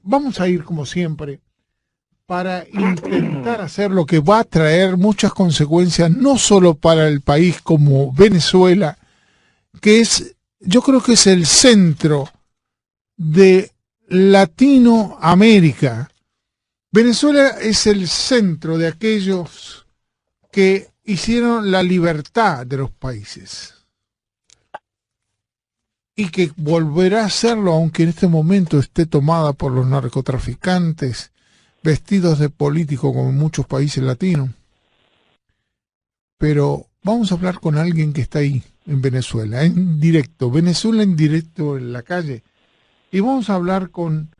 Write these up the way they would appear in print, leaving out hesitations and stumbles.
vamos a ir como siempre para intentar hacer lo que va a traer muchas consecuencias, no solo para el país como Venezuela, que es, yo creo que es el centro de Latinoamérica. Venezuela es el centro de aquellos que hicieron la libertad de los países y que volverá a hacerlo aunque en este momento esté tomada por los narcotraficantes vestidos de político como en muchos países latinos. Pero vamos a hablar con alguien que está ahí en Venezuela, en directo, Venezuela en directo en la calle, y vamos a hablar con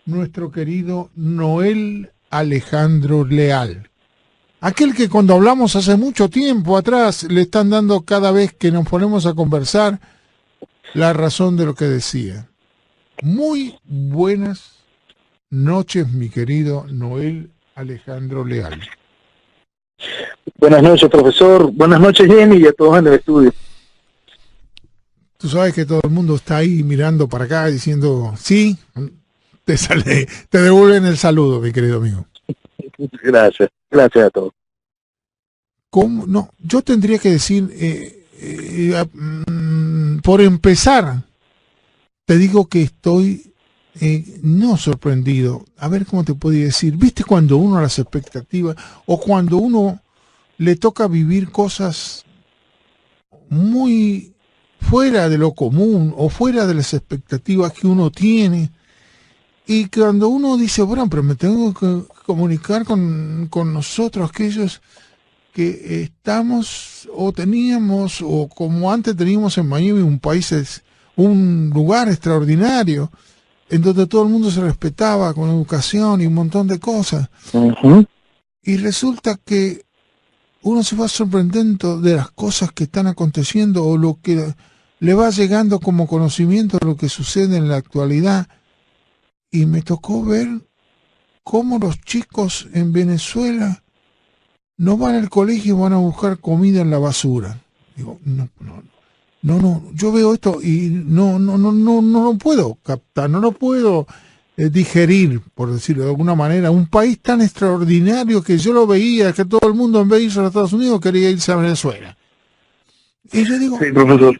nuestro querido Noel Alejandro Leal. Aquel que cuando hablamos hace mucho tiempo atrás le están dando cada vez que nos ponemos a conversar la razón de lo que decía. Muy buenas noches, mi querido Noel Alejandro Leal. Buenas noches, profesor. Buenas noches, Jenny, y a todos en el estudio. Tú sabes que todo el mundo está ahí mirando para acá diciendo, sí, te devuelven el saludo, mi querido amigo. Gracias a todos. ¿Cómo? No, yo tendría que decir, por empezar, te digo que estoy no sorprendido. A ver cómo te podía decir. ¿Viste cuando uno las expectativas o cuando uno le toca vivir cosas muy fuera de lo común o fuera de las expectativas que uno tiene? Y cuando uno dice, bueno, pero me tengo que comunicar con nosotros, aquellos que estamos o teníamos, o como antes teníamos en Miami, un lugar extraordinario, en donde todo el mundo se respetaba con educación y un montón de cosas. Uh-huh. Y resulta que uno se va sorprendiendo de las cosas que están aconteciendo o lo que le va llegando como conocimiento de lo que sucede en la actualidad. Y me tocó ver cómo los chicos en Venezuela no van al colegio y van a buscar comida en la basura. Digo, no, yo veo esto y no lo puedo captar, no lo puedo digerir, por decirlo de alguna manera. Un país tan extraordinario que yo lo veía, que todo el mundo en vez de irse a los Estados Unidos quería irse a Venezuela. Y yo digo, sí, profesor.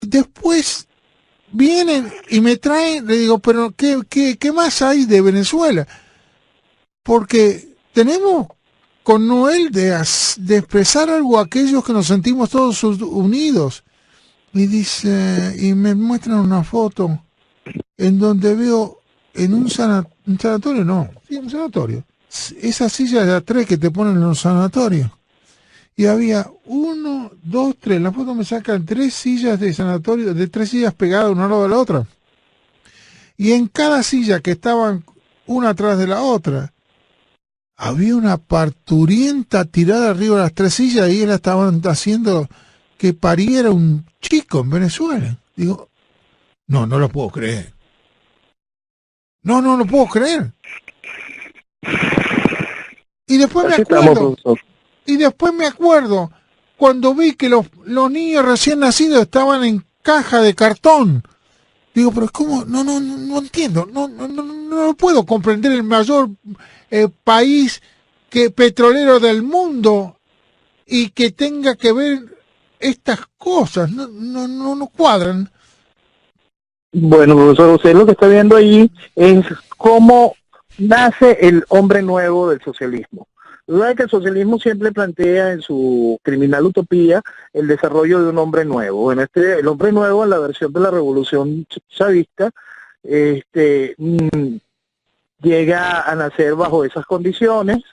Después vienen y me traen, le digo, pero ¿qué más hay de Venezuela? Porque tenemos con Noel de expresar algo a aquellos que nos sentimos todos unidos. Y dice, y me muestran una foto en donde veo en un sanatorio, no, sí, un sanatorio, esas sillas de A3 que te ponen en los sanatorios. Y había 1, 2, 3, la foto me sacan 3 sillas de sanatorio, de 3 sillas pegadas una al lado de la otra. Y en cada silla que estaban una atrás de la otra, había una parturienta tirada arriba de las 3 sillas y la estaban haciendo que pariera un chico en Venezuela. Digo, no lo puedo creer. No lo puedo creer. Y después me acuerdo cuando vi que los niños recién nacidos estaban en caja de cartón. Digo, pero ¿cómo? No entiendo. No puedo comprender el mayor país petrolero del mundo y que tenga que ver estas cosas. No cuadran. Bueno, profesor, usted lo que está viendo ahí es cómo nace el hombre nuevo del socialismo. Verdad que el socialismo siempre plantea en su criminal utopía el desarrollo de un hombre nuevo. El hombre nuevo, en la versión de la revolución chavista, llega a nacer bajo esas condiciones,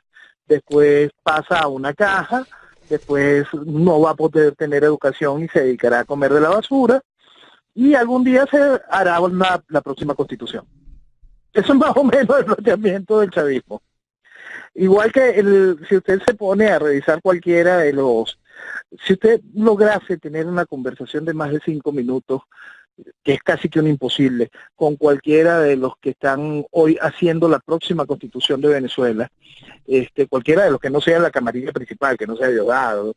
después pasa a una caja, después no va a poder tener educación y se dedicará a comer de la basura, y algún día se hará la próxima constitución. Eso es más o menos el planteamiento del chavismo. Igual que si usted se pone a revisar cualquiera de si usted lograse tener una conversación de más de 5 minutos que es casi que un imposible, con cualquiera de los que están hoy haciendo la próxima constitución de Venezuela, cualquiera de los que no sea la camarilla principal, que no sea Diosdado,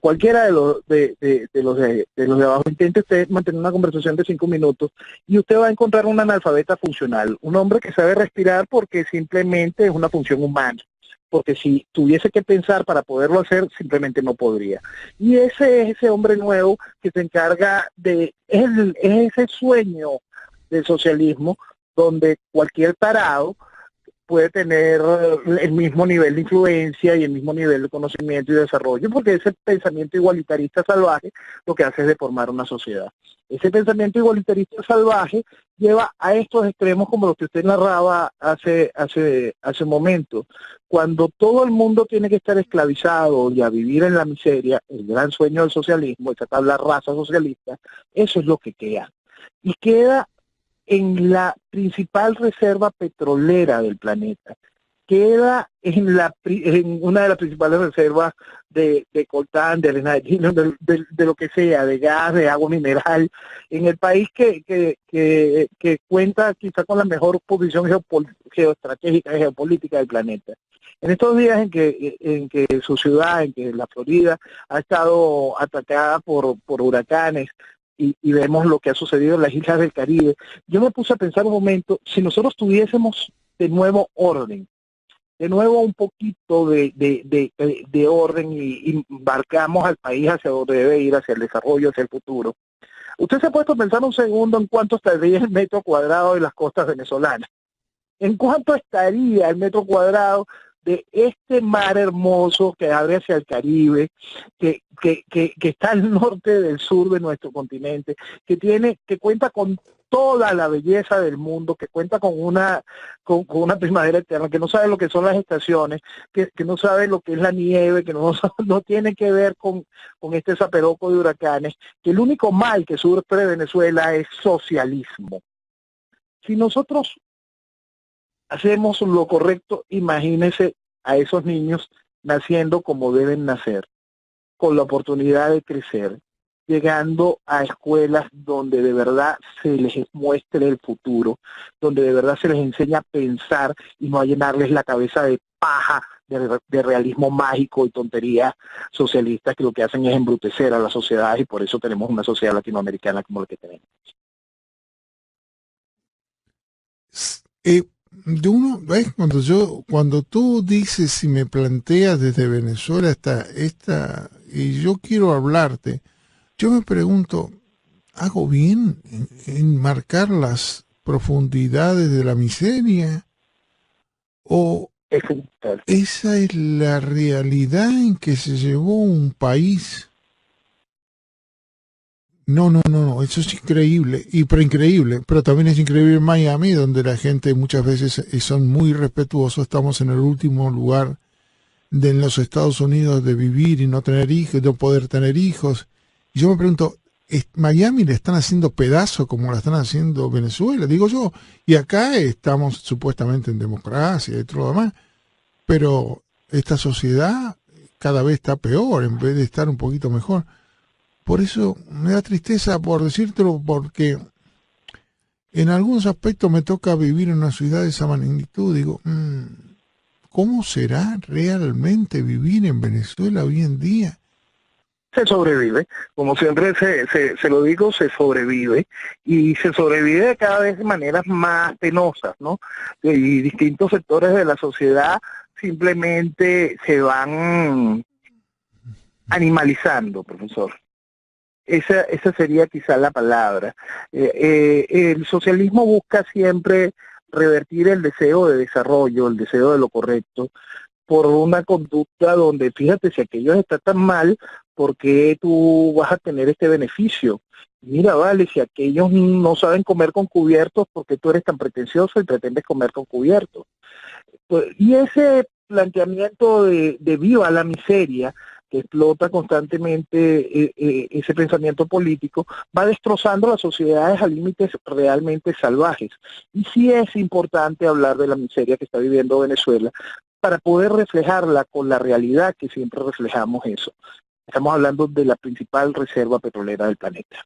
cualquiera de los de abajo, intente usted mantener una conversación de 5 minutos y usted va a encontrar un analfabeta funcional, un hombre que sabe respirar porque simplemente es una función humana, porque si tuviese que pensar para poderlo hacer, simplemente no podría. Y ese es ese hombre nuevo que se encarga es ese sueño del socialismo donde cualquier tarado puede tener el mismo nivel de influencia y el mismo nivel de conocimiento y desarrollo, porque ese pensamiento igualitarista salvaje lo que hace es deformar una sociedad. Ese pensamiento igualitarista salvaje lleva a estos extremos como los que usted narraba hace un momento. Cuando todo el mundo tiene que estar esclavizado y a vivir en la miseria, el gran sueño del socialismo, esa tabla rasa socialista, eso es lo que queda. Y queda en la principal reserva petrolera del planeta, queda en una de las principales reservas de coltán, de arena de lo que sea, de gas, de agua mineral, en el país que cuenta quizá con la mejor posición geoestratégica y geopolítica del planeta. En estos días en que su ciudad, en que la Florida ha estado atacada por huracanes, y vemos lo que ha sucedido en las islas del Caribe, yo me puse a pensar un momento, si nosotros tuviésemos de nuevo orden, de nuevo un poquito de orden y embarcamos al país hacia donde debe ir, hacia el desarrollo, hacia el futuro. Usted se ha puesto a pensar un segundo en cuánto estaría el metro cuadrado de las costas venezolanas. ¿En cuánto estaría el metro cuadrado de este mar hermoso que abre hacia el Caribe, que está al norte del sur de nuestro continente, que cuenta con toda la belleza del mundo, que cuenta con una primavera eterna, que no sabe lo que son las estaciones, que no sabe lo que es la nieve, que no tiene que ver con este zaperoco de huracanes, que el único mal que sufre Venezuela es socialismo. Si nosotros hacemos lo correcto, imagínense a esos niños naciendo como deben nacer, con la oportunidad de crecer, llegando a escuelas donde de verdad se les muestre el futuro, donde de verdad se les enseña a pensar y no a llenarles la cabeza de paja, de realismo mágico y tonterías socialistas que lo que hacen es embrutecer a la sociedad, y por eso tenemos una sociedad latinoamericana como la que tenemos. ¿Ves? Cuando tú dices y me planteas desde Venezuela y yo quiero hablarte, yo me pregunto, ¿hago bien en marcar las profundidades de la miseria? ¿O esa es la realidad en que se llevó un país? No, eso es increíble, increíble, pero también es increíble en Miami, donde la gente muchas veces son muy respetuosos. Estamos en el último lugar en los Estados Unidos de vivir y no tener hijos, no poder tener hijos. Y yo me pregunto, ¿Miami le están haciendo pedazo como la están haciendo Venezuela? Digo yo, y acá estamos supuestamente en democracia y todo lo demás, pero esta sociedad cada vez está peor en vez de estar un poquito mejor. Por eso me da tristeza por decírtelo, porque en algunos aspectos me toca vivir en una ciudad de esa magnitud. Digo, ¿cómo será realmente vivir en Venezuela hoy en día? Se sobrevive, como siempre se lo digo, se sobrevive, y se sobrevive cada vez de maneras más penosas, ¿no? Y distintos sectores de la sociedad simplemente se van animalizando, profesor. Esa sería quizá la palabra. El socialismo busca siempre revertir el deseo de desarrollo, el deseo de lo correcto, por una conducta donde, fíjate, si aquello está tan mal, ¿por qué tú vas a tener este beneficio? Mira, vale, si aquellos no saben comer con cubiertos, ¿por qué tú eres tan pretencioso y pretendes comer con cubiertos? Pues, y ese planteamiento de viva la miseria, que explota constantemente ese pensamiento político, va destrozando las sociedades a límites realmente salvajes. Y sí es importante hablar de la miseria que está viviendo Venezuela para poder reflejarla con la realidad que siempre reflejamos eso. Estamos hablando de la principal reserva petrolera del planeta.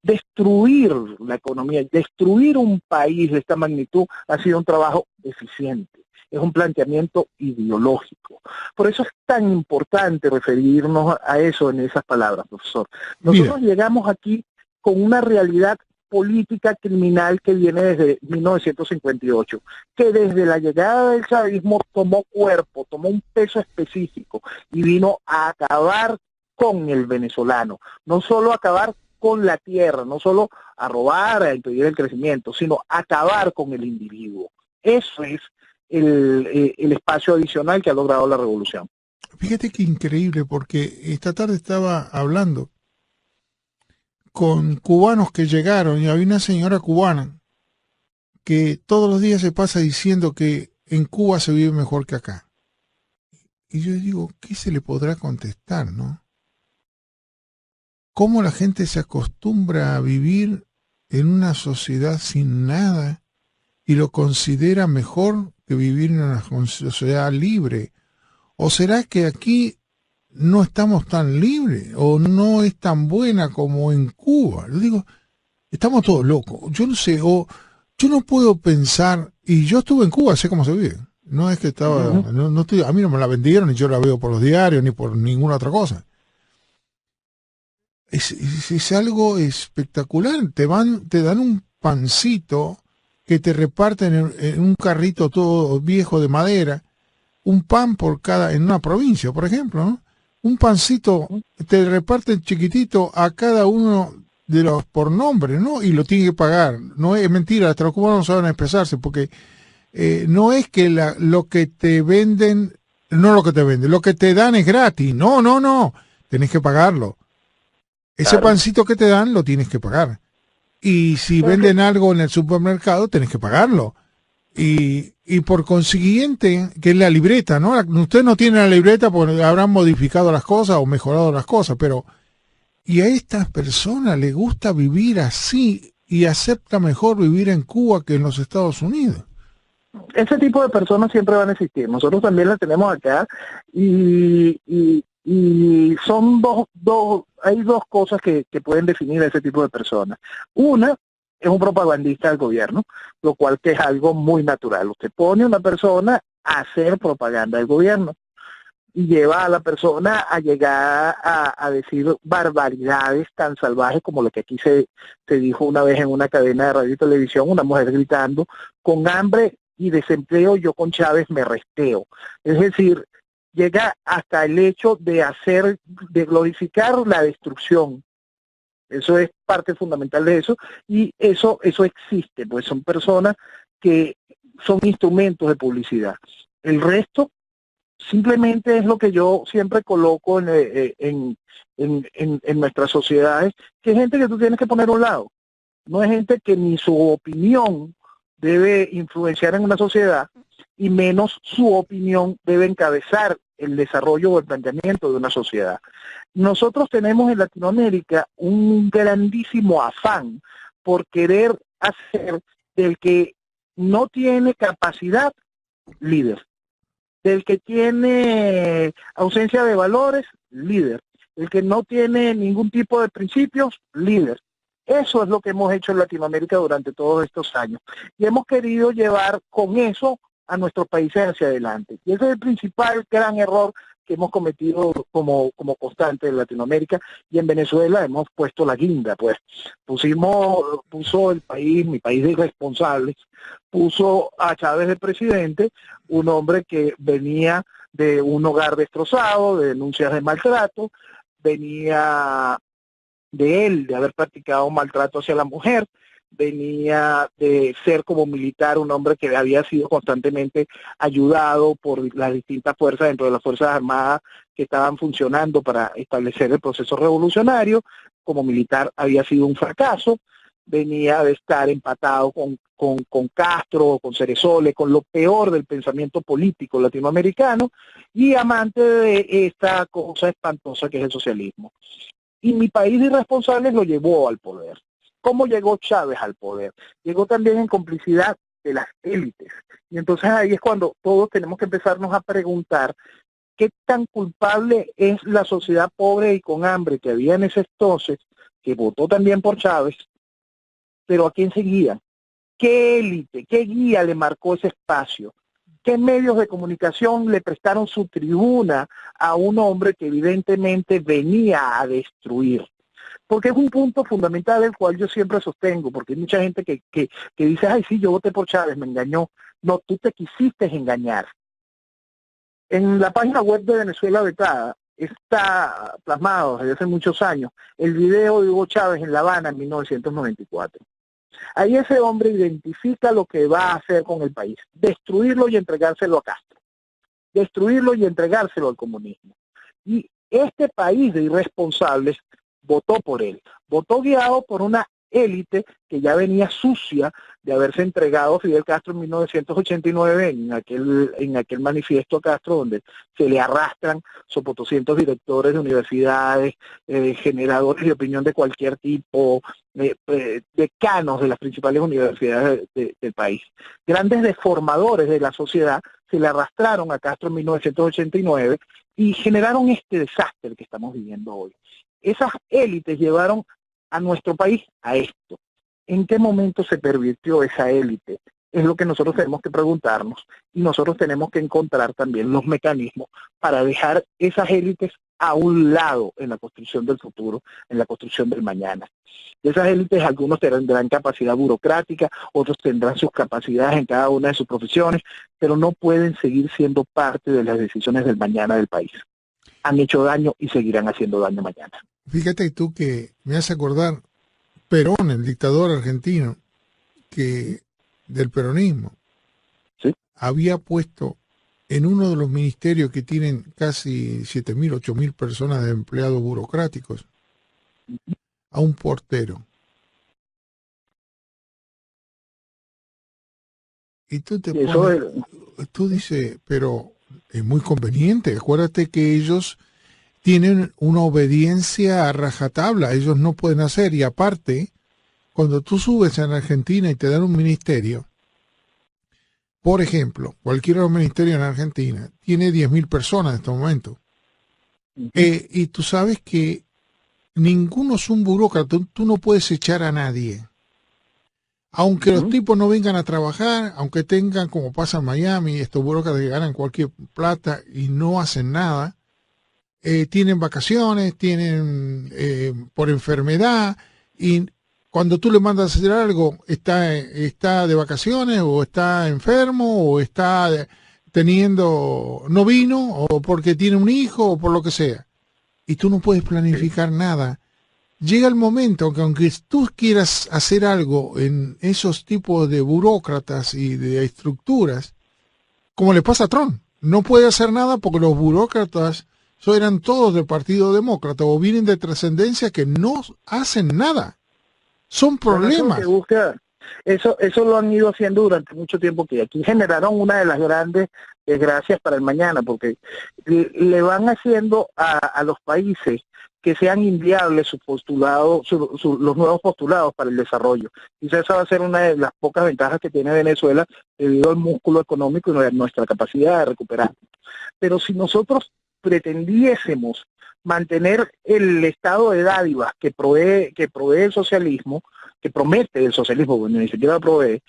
Destruir la economía, destruir un país de esta magnitud ha sido un trabajo eficiente. Es un planteamiento ideológico. Por eso es tan importante referirnos a eso en esas palabras, profesor. Nosotros llegamos aquí con una realidad política criminal que viene desde 1958, que desde la llegada del chavismo tomó cuerpo, tomó un peso específico y vino a acabar con el venezolano, no solo a acabar con la tierra, no solo a robar, a impedir el crecimiento, sino a acabar con el individuo. Eso es el espacio adicional que ha logrado la revolución. Fíjate qué increíble, porque esta tarde estaba hablando con cubanos que llegaron y había una señora cubana que todos los días se pasa diciendo que en Cuba se vive mejor que acá. Y yo digo, ¿qué se le podrá contestar, no? ¿Cómo la gente se acostumbra a vivir en una sociedad sin nada y lo considera mejor que vivir en una sociedad libre? ¿O será que aquí no estamos tan libres o no es tan buena como en Cuba? Yo digo, estamos todos locos. Yo no sé, o yo no puedo pensar, y yo estuve en Cuba, sé cómo se vive. No es que estaba, no estoy, a mí no me la vendieron, ni yo la veo por los diarios, ni por ninguna otra cosa. Es algo espectacular. Te dan un pancito que te reparten en un carrito todo viejo de madera, un pan por cada, en una provincia, por ejemplo, ¿no? Un pancito te reparten chiquitito a cada uno de los por nombre, ¿no? Y lo tiene que pagar. No es mentira, hasta los cubanos no saben expresarse, porque no es que lo que te venden, no lo que te venden, lo que te dan es gratis. No, no, no. Tenés que pagarlo. Ese pancito que te dan lo tienes que pagar. Y si venden algo en el supermercado, tenés que pagarlo. Y por consiguiente, que es la libreta, ¿no? Usted no tiene la libreta porque habrán modificado las cosas o mejorado las cosas, pero y a estas personas les gusta vivir así y acepta mejor vivir en Cuba que en los Estados Unidos. Ese tipo de personas siempre van a existir. Nosotros también las tenemos acá y son hay dos cosas que pueden definir a ese tipo de personas. Una es un propagandista del gobierno, lo cual que es algo muy natural. Usted pone a una persona a hacer propaganda del gobierno y lleva a la persona a llegar a decir barbaridades tan salvajes como lo que aquí se dijo una vez en una cadena de radio y televisión, una mujer gritando, con hambre y desempleo yo con Chávez me resteo. Es decir, llega hasta el hecho de glorificar la destrucción. Eso es parte fundamental de eso, y eso existe, pues son personas que son instrumentos de publicidad. El resto simplemente es lo que yo siempre coloco en nuestras sociedades, que es gente que tú tienes que poner a un lado. No es gente que ni su opinión debe influenciar en una sociedad, y menos su opinión debe encabezar el desarrollo o el planteamiento de una sociedad. Nosotros tenemos en Latinoamérica un grandísimo afán por querer hacer del que no tiene capacidad líder, del que tiene ausencia de valores, líder, el que no tiene ningún tipo de principios, líder. Eso es lo que hemos hecho en Latinoamérica durante todos estos años. Y hemos querido llevar con eso a nuestros países hacia adelante. Y ese es el principal gran error que hemos cometido como constante en Latinoamérica, y en Venezuela hemos puesto la guinda, pues. Puso el país, mi país de irresponsables, puso a Chávez de presidente, un hombre que venía de un hogar destrozado, de denuncias de maltrato, venía de él, de haber practicado maltrato hacia la mujer, venía de ser como militar un hombre que había sido constantemente ayudado por las distintas fuerzas dentro de las Fuerzas Armadas que estaban funcionando para establecer el proceso revolucionario. Como militar había sido un fracaso, venía de estar empatado con Castro, con Ceresole, con lo peor del pensamiento político latinoamericano, y amante de esta cosa espantosa que es el socialismo. Y mi país de irresponsables lo llevó al poder. ¿Cómo llegó Chávez al poder? Llegó también en complicidad de las élites. Y entonces ahí es cuando todos tenemos que empezarnos a preguntar qué tan culpable es la sociedad pobre y con hambre que había en ese entonces, que votó también por Chávez, pero ¿a quién seguían? ¿Qué élite, qué guía le marcó ese espacio? ¿Qué medios de comunicación le prestaron su tribuna a un hombre que evidentemente venía a destruir? Porque es un punto fundamental el cual yo siempre sostengo, porque hay mucha gente que dice, ay, sí, yo voté por Chávez, me engañó. No, tú te quisiste engañar. En la página web de Venezuela Vetada está plasmado desde hace muchos años el video de Hugo Chávez en La Habana en 1994. Ahí ese hombre identifica lo que va a hacer con el país, destruirlo y entregárselo a Castro, destruirlo y entregárselo al comunismo. Y este país de irresponsables votó por él, votó guiado por una élite que ya venía sucia de haberse entregado a Fidel Castro en 1989 en aquel manifiesto a Castro donde se le arrastran sopotoscientos directores de universidades, generadores de opinión de cualquier tipo, decanos de las principales universidades del país. Grandes deformadores de la sociedad se le arrastraron a Castro en 1989 y generaron este desastre que estamos viviendo hoy. Esas élites llevaron a nuestro país a esto. ¿En qué momento se pervirtió esa élite? Es lo que nosotros tenemos que preguntarnos y nosotros tenemos que encontrar también los mecanismos para dejar esas élites a un lado en la construcción del futuro, en la construcción del mañana. De esas élites algunos tendrán capacidad burocrática, otros tendrán sus capacidades en cada una de sus profesiones, pero no pueden seguir siendo parte de las decisiones del mañana del país. Han hecho daño y seguirán haciendo daño mañana. Fíjate tú que me hace acordar Perón, el dictador argentino, que del peronismo, ¿sí?, había puesto en uno de los ministerios que tienen casi 7.000, 8.000 personas de empleados burocráticos, a un portero. Y tú te pones, tú dices, pero es muy conveniente. Acuérdate que ellos tienen una obediencia a rajatabla, ellos no pueden hacer. Y aparte, cuando tú subes en Argentina y te dan un ministerio, por ejemplo, cualquiera de los ministerios en Argentina tiene 10.000 personas en este momento. Y tú sabes que ninguno es un burócrata, tú no puedes echar a nadie. Aunque los tipos no vengan a trabajar, aunque tengan, como pasa en Miami, estos burócratas que ganan cualquier plata y no hacen nada, tienen vacaciones, tienen por enfermedad, y cuando tú le mandas a hacer algo, está de vacaciones, o está enfermo, o está no vino, o porque tiene un hijo, o por lo que sea. Y tú no puedes planificar nada. Llega el momento que aunque tú quieras hacer algo en esos tipos de burócratas y de estructuras, como le pasa a Trump, no puede hacer nada porque los burócratas eran todos del Partido Demócrata o vienen de trascendencia que no hacen nada. Son problemas. Eso lo han ido haciendo durante mucho tiempo, que aquí generaron una de las grandes desgracias para el mañana, porque le van haciendo a los países que sean inviables sus postulados, los nuevos postulados para el desarrollo. Quizás esa va a ser una de las pocas ventajas que tiene Venezuela debido al músculo económico y nuestra capacidad de recuperar. Pero si nosotros pretendiésemos mantener el estado de dádivas que provee el socialismo, que promete el socialismo, bueno, ni siquiera lo provee,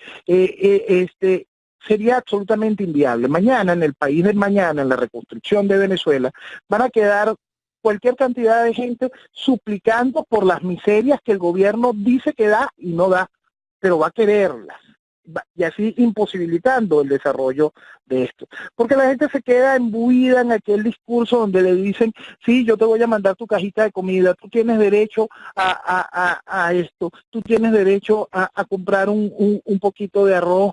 sería absolutamente inviable. Mañana, en el país del mañana, en la reconstrucción de Venezuela, van a quedar cualquier cantidad de gente suplicando por las miserias que el gobierno dice que da y no da, pero va a quererlas, y así imposibilitando el desarrollo de esto. Porque la gente se queda embuida en aquel discurso donde le dicen, sí, yo te voy a mandar tu cajita de comida, tú tienes derecho a esto, tú tienes derecho a comprar un poquito de arroz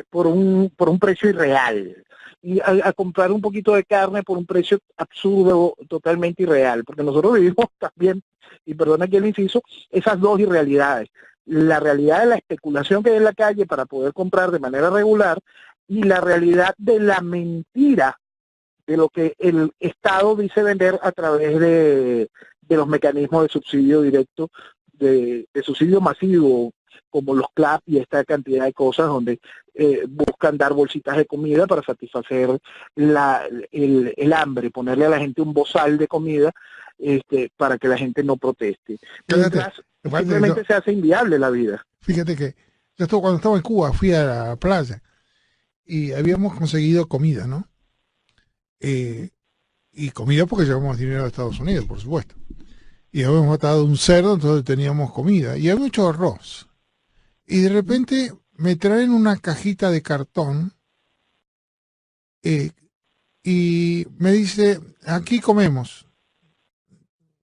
por un precio irreal, y a comprar un poquito de carne por un precio absurdo, totalmente irreal, porque nosotros vivimos también, y perdona que el inciso, esas dos irrealidades. La realidad de la especulación que hay en la calle para poder comprar de manera regular y la realidad de la mentira de lo que el Estado dice vender a través de los mecanismos de subsidio directo, de subsidio masivo, como los CLAP y esta cantidad de cosas donde buscan dar bolsitas de comida para satisfacer el hambre, ponerle a la gente un bozal de comida para que la gente no proteste. Mientras simplemente se hace inviable la vida. Fíjate que yo cuando estaba en Cuba fui a la playa y habíamos conseguido comida, ¿no? Y comida porque llevamos dinero a Estados Unidos, por supuesto. Y habíamos matado un cerdo, entonces teníamos comida. Y había mucho arroz. Y de repente me traen una cajita de cartón y me dice, aquí comemos.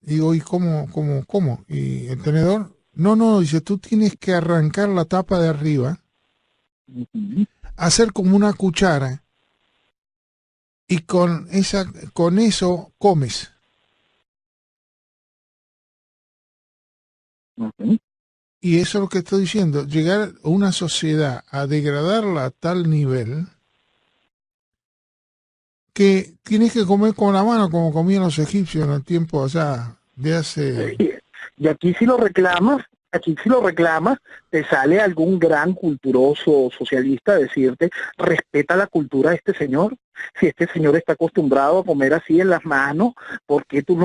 Digo, ¿y cómo? ¿Y el tenedor? No, dice, tú tienes que arrancar la tapa de arriba, hacer como una cuchara y con eso comes. Y eso es lo que estoy diciendo, llegar a una sociedad a degradarla a tal nivel que tienes que comer con la mano como comían los egipcios en el tiempo allá de hace... Y aquí si lo reclamas, te sale algún gran culturoso socialista a decirte, respeta la cultura de este señor. Si este señor está acostumbrado a comer así en las manos, ¿por qué tú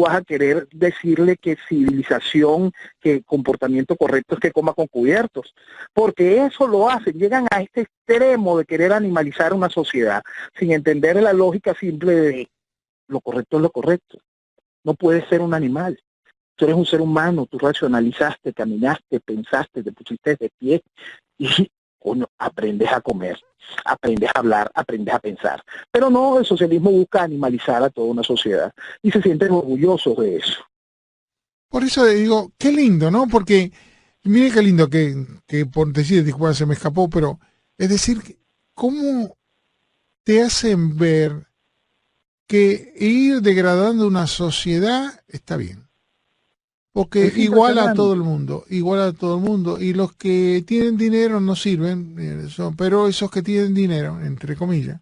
vas a querer decirle que civilización, que comportamiento correcto es que coma con cubiertos? Porque eso lo hacen, llegan a este extremo de querer animalizar una sociedad, sin entender la lógica simple de lo correcto es lo correcto. No puedes ser un animal. Tú eres un ser humano, tú racionalizaste, caminaste, pensaste, te pusiste de pie y aprendes a comer, aprendes a hablar, aprendes a pensar. Pero no, el socialismo busca animalizar a toda una sociedad y se sienten orgullosos de eso. Por eso digo, qué lindo, ¿no? Porque, mire qué lindo que por decir, disculpa, se me escapó, pero es decir, ¿cómo te hacen ver que ir degradando una sociedad está bien? Porque iguala a todo el mundo, y los que tienen dinero no sirven, pero esos que tienen dinero, entre comillas,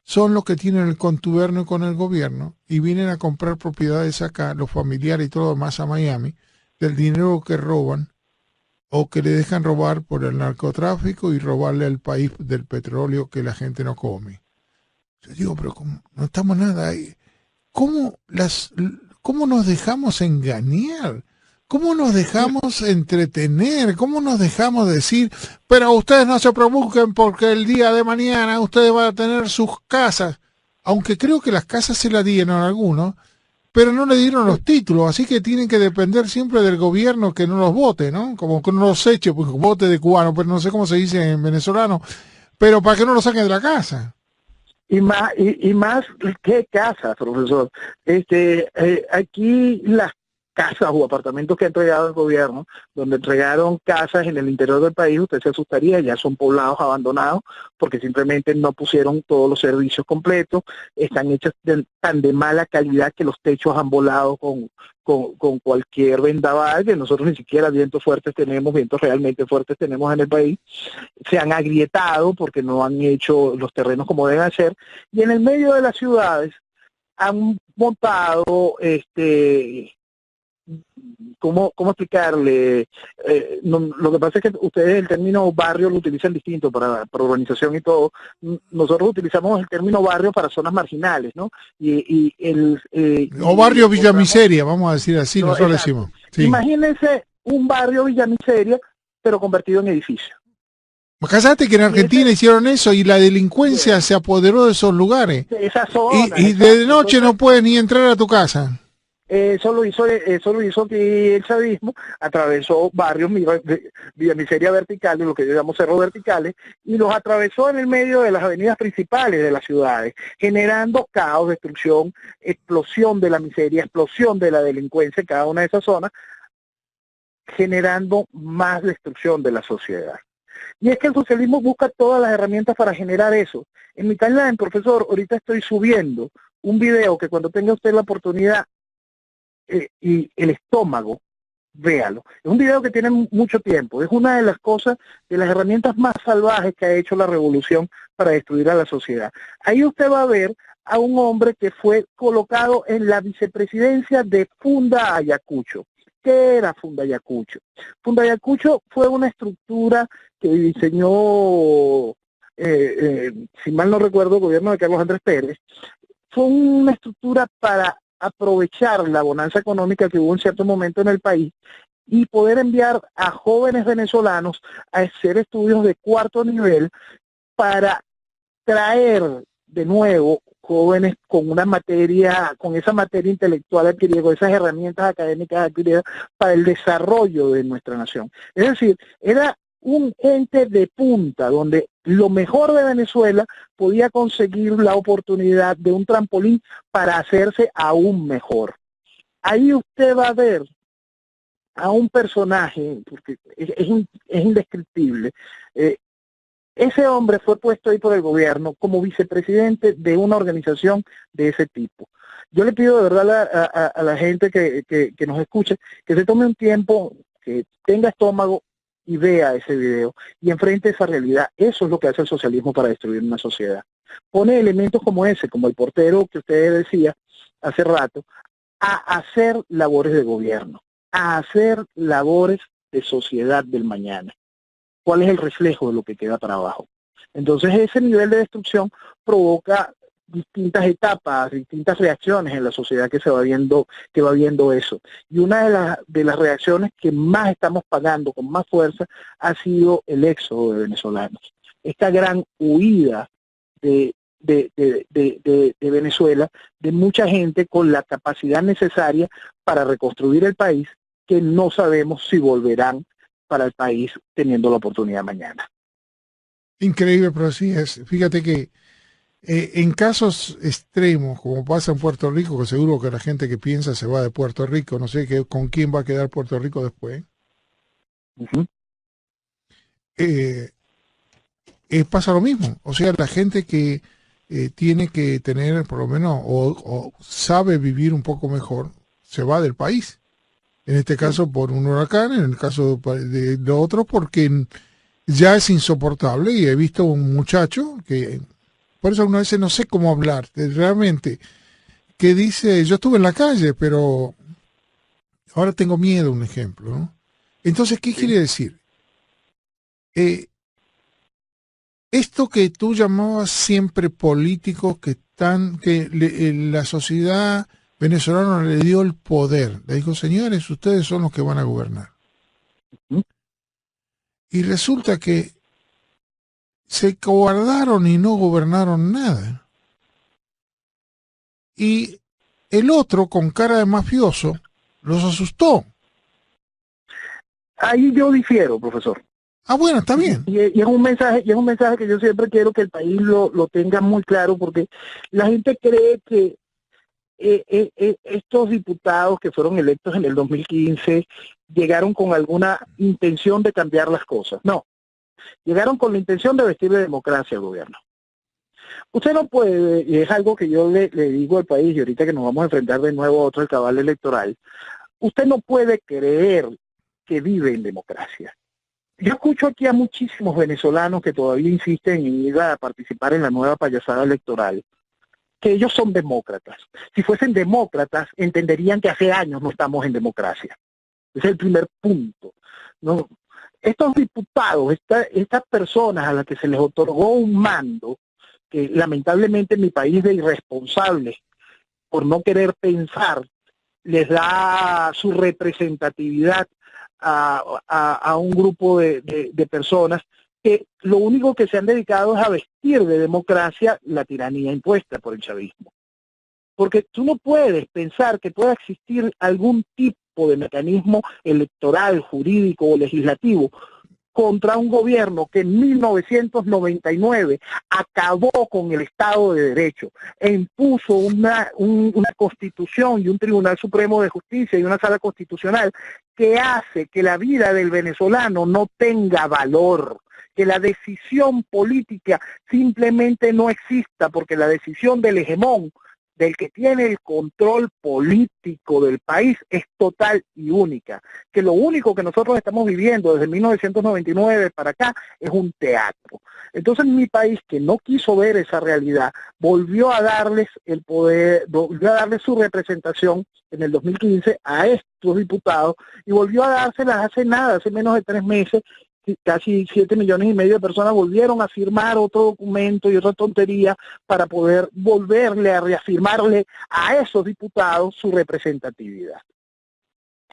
son los que tienen el contubernio con el gobierno y vienen a comprar propiedades acá, los familiares y todo lo demás a Miami, del dinero que roban o que le dejan robar por el narcotráfico y robarle al país del petróleo que la gente no come. Yo digo, pero ¿cómo? No estamos nada ahí. ¿Cómo nos dejamos engañar? ¿Cómo nos dejamos entretener? ¿Cómo nos dejamos decir, pero ustedes no se preocupen porque el día de mañana ustedes van a tener sus casas? Aunque creo que las casas se las dieron a algunos, pero no le dieron los títulos, así que tienen que depender siempre del gobierno que no los vote, ¿no? Como que no los eche, pues vote de cubano, pero no sé cómo se dice en venezolano, pero para que no lo saquen de la casa. Y más, ¿qué casas, profesor? Aquí las casas o apartamentos que ha entregado el gobierno, donde entregaron casas en el interior del país, usted se asustaría, ya son poblados abandonados, porque simplemente no pusieron todos los servicios completos, están hechos tan de mala calidad que los techos han volado con cualquier vendaval, que nosotros ni siquiera vientos realmente fuertes tenemos en el país, se han agrietado porque no han hecho los terrenos como deben ser, y en el medio de las ciudades han montado ¿cómo explicarle? Lo que pasa es que ustedes el término barrio lo utilizan distinto para urbanización y todo. Nosotros utilizamos el término barrio para zonas marginales, ¿no? O barrio Villamiseria, vamos a decir así, no, nosotros decimos. Sí. Imagínense un barrio Villamiseria, pero convertido en edificio. Cállate que en Argentina hicieron eso y la delincuencia se apoderó de esos lugares. De esa zona, y de noche no puedes ni entrar a tu casa. Eso lo hizo aquí el chavismo, atravesó barrios Villamiseria verticales, lo que yo llamo cerros verticales, y los atravesó en el medio de las avenidas principales de las ciudades, generando caos, destrucción, explosión de la miseria, explosión de la delincuencia en cada una de esas zonas, generando más destrucción de la sociedad. Y es que el socialismo busca todas las herramientas para generar eso. En mi timeline, profesor, ahorita estoy subiendo un video que cuando tenga usted la oportunidad y el estómago, véalo. Es un video que tiene mucho tiempo. Es una de las cosas, de las herramientas más salvajes que ha hecho la revolución para destruir a la sociedad. Ahí usted va a ver a un hombre que fue colocado en la vicepresidencia de Funda Ayacucho. ¿Qué era Fundayacucho? Fundayacucho fue una estructura que diseñó, si mal no recuerdo, el gobierno de Carlos Andrés Pérez. Fue una estructura para aprovechar la bonanza económica que hubo en cierto momento en el país y poder enviar a jóvenes venezolanos a hacer estudios de cuarto nivel para traer de nuevo jóvenes con una materia, con esa materia intelectual adquirida, con esas herramientas académicas adquiridas para el desarrollo de nuestra nación. Es decir, era un ente de punta donde lo mejor de Venezuela podía conseguir la oportunidad de un trampolín para hacerse aún mejor. Ahí usted va a ver a un personaje, porque es indescriptible. Ese hombre fue puesto ahí por el gobierno como vicepresidente de una organización de ese tipo. Yo le pido de verdad a la gente que nos escuche que se tome un tiempo, que tenga estómago y vea ese video y enfrente esa realidad. Eso es lo que hace el socialismo para destruir una sociedad. Pone elementos como ese, como el portero que usted decía hace rato, a hacer labores de gobierno, a hacer labores de sociedad del mañana. ¿Cuál es el reflejo de lo que queda para abajo? Entonces ese nivel de destrucción provoca distintas etapas, distintas reacciones en la sociedad que va viendo eso. Y una de las reacciones que más estamos pagando con más fuerza ha sido el éxodo de venezolanos. Esta gran huida de Venezuela, de mucha gente con la capacidad necesaria para reconstruir el país, que no sabemos si volverán para el país teniendo la oportunidad mañana. Increíble, pero así es. Fíjate que en casos extremos, como pasa en Puerto Rico, que seguro que la gente que piensa se va de Puerto Rico, no sé con quién va a quedar Puerto Rico después, pasa lo mismo. O sea, la gente que tiene que tener, por lo menos, o sabe vivir un poco mejor, se va del país. En este caso por un huracán, en el caso de otro porque ya es insoportable. Y he visto un muchacho que, por eso algunas veces no sé cómo hablar, realmente, que dice, yo estuve en la calle, pero ahora tengo miedo, un ejemplo, ¿no? Entonces, ¿qué quiere decir? Esto que tú llamabas siempre políticos la sociedad venezolana le dio el poder, le dijo, señores, ustedes son los que van a gobernar. Y resulta que se cobardaron y no gobernaron nada. Y el otro, con cara de mafioso, los asustó. Ahí yo difiero, profesor. Ah, bueno, está bien. Y es un mensaje que yo siempre quiero que el país lo tenga muy claro, porque la gente cree que estos diputados que fueron electos en el 2015 llegaron con alguna intención de cambiar las cosas. No, llegaron con la intención de vestir de democracia al gobierno. Usted no puede, y es algo que yo le digo al país, y ahorita que nos vamos a enfrentar de nuevo a otro cabal electoral, usted no puede creer que vive en democracia. Yo escucho aquí a muchísimos venezolanos que todavía insisten en ir a participar en la nueva payasada electoral, que ellos son demócratas. Si fuesen demócratas, entenderían que hace años no estamos en democracia. Ese es el primer punto, ¿no? Estos diputados, estas personas a las que se les otorgó un mando, que lamentablemente en mi país de irresponsables, por no querer pensar, les da su representatividad a un grupo de personas que lo único que se han dedicado es a vestir de democracia la tiranía impuesta por el chavismo. Porque tú no puedes pensar que pueda existir algún tipo de mecanismo electoral, jurídico o legislativo contra un gobierno que en 1999 acabó con el Estado de Derecho e impuso una constitución y un Tribunal Supremo de Justicia y una sala constitucional que hace que la vida del venezolano no tenga valor, que la decisión política simplemente no exista, porque la decisión del hegemón del que tiene el control político del país es total y única, que lo único que nosotros estamos viviendo desde 1999 para acá es un teatro. Entonces mi país, que no quiso ver esa realidad, volvió a darles el poder, volvió a darles su representación en el 2015 a estos diputados y volvió a dárselas hace nada, hace menos de 3 meses, casi 7,5 millones de personas volvieron a firmar otro documento y otra tontería para poder volverle a reafirmarle a esos diputados su representatividad.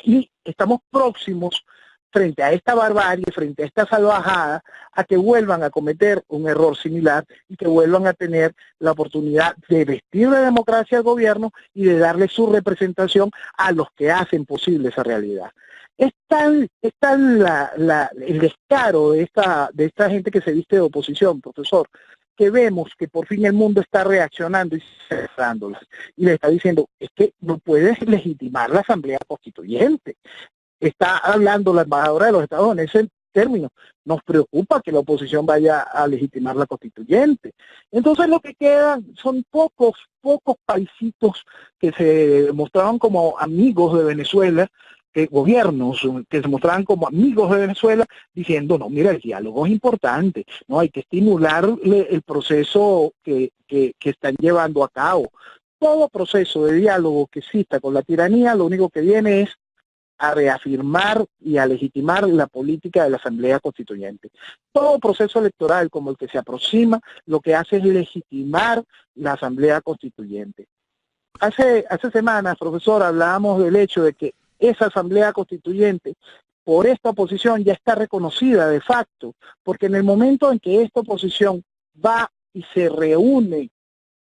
Y estamos próximos, frente a esta barbarie, frente a esta salvajada, a que vuelvan a cometer un error similar y que vuelvan a tener la oportunidad de vestir de democracia al gobierno y de darle su representación a los que hacen posible esa realidad. Es tal el descaro de esta gente que se viste de oposición, profesor, que vemos que por fin el mundo está reaccionando y cerrándolas. Y le está diciendo, es que no puedes legitimar la Asamblea Constituyente. Está hablando la embajadora de los Estados en ese término. Nos preocupa que la oposición vaya a legitimar la Constituyente. Entonces lo que quedan son pocos paisitos que se mostraban como amigos de Venezuela, gobiernos que se mostraban como amigos de Venezuela, diciendo, no, mira, el diálogo es importante, no hay que estimular el proceso que están llevando a cabo. Todo proceso de diálogo que exista con la tiranía, lo único que viene es a reafirmar y a legitimar la política de la Asamblea Constituyente. Todo proceso electoral como el que se aproxima, lo que hace es legitimar la Asamblea Constituyente. Hace semanas, profesor, hablábamos del hecho de que esa Asamblea Constituyente, por esta oposición, ya está reconocida de facto, porque en el momento en que esta oposición va y se reúne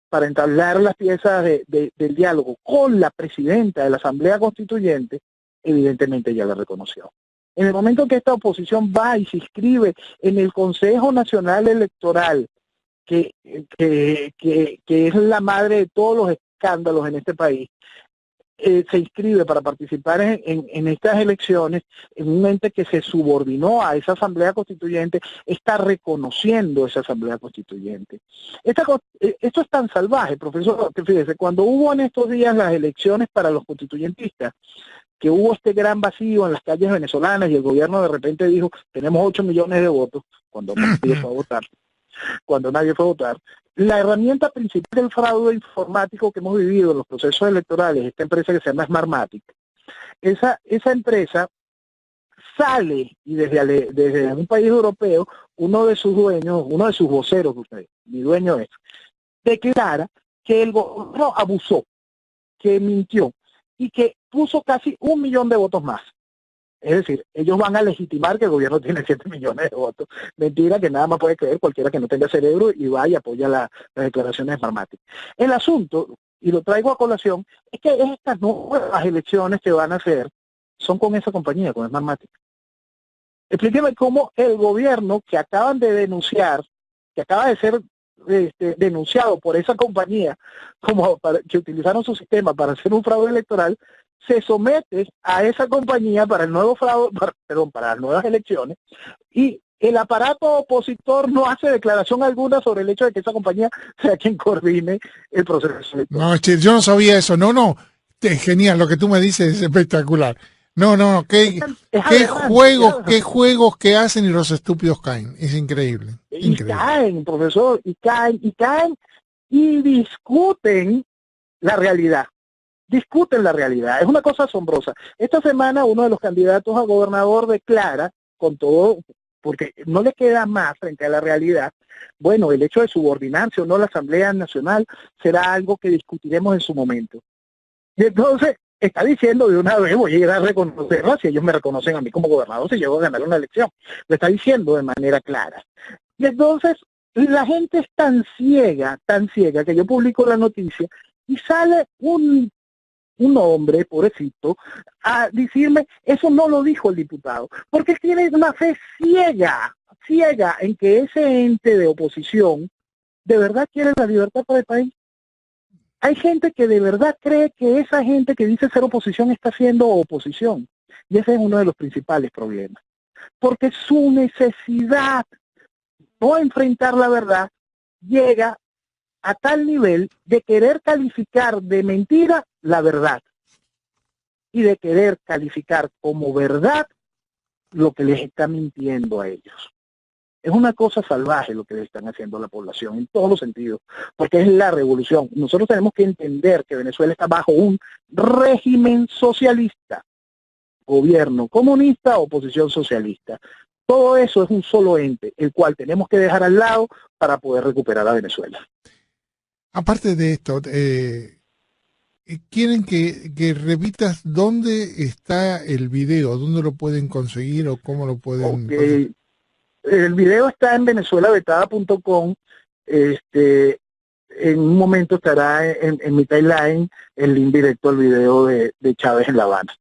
para entablar las piezas del diálogo con la presidenta de la Asamblea Constituyente, evidentemente ya la reconoció. En el momento en que esta oposición va y se inscribe en el Consejo Nacional Electoral, que es la madre de todos los escándalos en este país, se inscribe para participar en estas elecciones, en un ente que se subordinó a esa Asamblea Constituyente, está reconociendo esa Asamblea Constituyente. Esto es tan salvaje, profesor, que fíjese, cuando hubo en estos días las elecciones para los constituyentistas, que hubo este gran vacío en las calles venezolanas y el gobierno de repente dijo, tenemos 8 millones de votos, cuando nadie fue a votar, la herramienta principal del fraude informático que hemos vivido en los procesos electorales, esta empresa que se llama Smartmatic, esa empresa sale y desde un país europeo, uno de sus dueños, uno de sus voceros, mi dueño es, declara que el gobierno abusó, que mintió y que puso casi 1 millón de votos más. Es decir, ellos van a legitimar que el gobierno tiene 7 millones de votos. Mentira, que nada más puede creer cualquiera que no tenga cerebro y va y apoya las declaraciones de Smartmatic. El asunto, y lo traigo a colación, es que estas nuevas elecciones que van a hacer son con esa compañía, con Smartmatic. Explíqueme cómo el gobierno que acaban de denunciar, que acaba de ser denunciado por esa compañía, que utilizaron su sistema para hacer un fraude electoral, se somete a esa compañía para el nuevo fraude, para las nuevas elecciones, y el aparato opositor no hace declaración alguna sobre el hecho de que esa compañía sea quien coordine el proceso electoral. No, yo no sabía eso, no, genial, lo que tú me dices es espectacular. No, qué juegos que hacen y los estúpidos caen, es increíble. Y caen, profesor, y caen y discuten la realidad. Es una cosa asombrosa. Esta semana uno de los candidatos a gobernador declara, con todo, porque no le queda más frente a la realidad, bueno, el hecho de subordinarse o no a la Asamblea Nacional será algo que discutiremos en su momento. Y entonces está diciendo de una vez, voy a llegar a reconocerla, si ellos me reconocen a mí como gobernador, si llego a ganar una elección. Lo está diciendo de manera clara. Y entonces la gente es tan ciega, que yo publico la noticia y sale un hombre, pobrecito, a decirme, eso no lo dijo el diputado, porque él tiene una fe ciega en que ese ente de oposición de verdad quiere la libertad para el país. Hay gente que de verdad cree que esa gente que dice ser oposición está siendo oposición, y ese es uno de los principales problemas, porque su necesidad no enfrentar la verdad llega a tal nivel de querer calificar de mentira la verdad y de querer calificar como verdad lo que les está mintiendo a ellos. Es una cosa salvaje lo que le están haciendo a la población en todos los sentidos, porque es la revolución. Nosotros tenemos que entender que Venezuela está bajo un régimen socialista, gobierno comunista, oposición socialista. Todo eso es un solo ente, el cual tenemos que dejar al lado para poder recuperar a Venezuela. Aparte de esto, quieren que repitas dónde está el video, dónde lo pueden conseguir o cómo lo pueden conseguir. El video está en venezuelavetada.com. En un momento estará en mi timeline el link directo al video de Chávez en La Habana.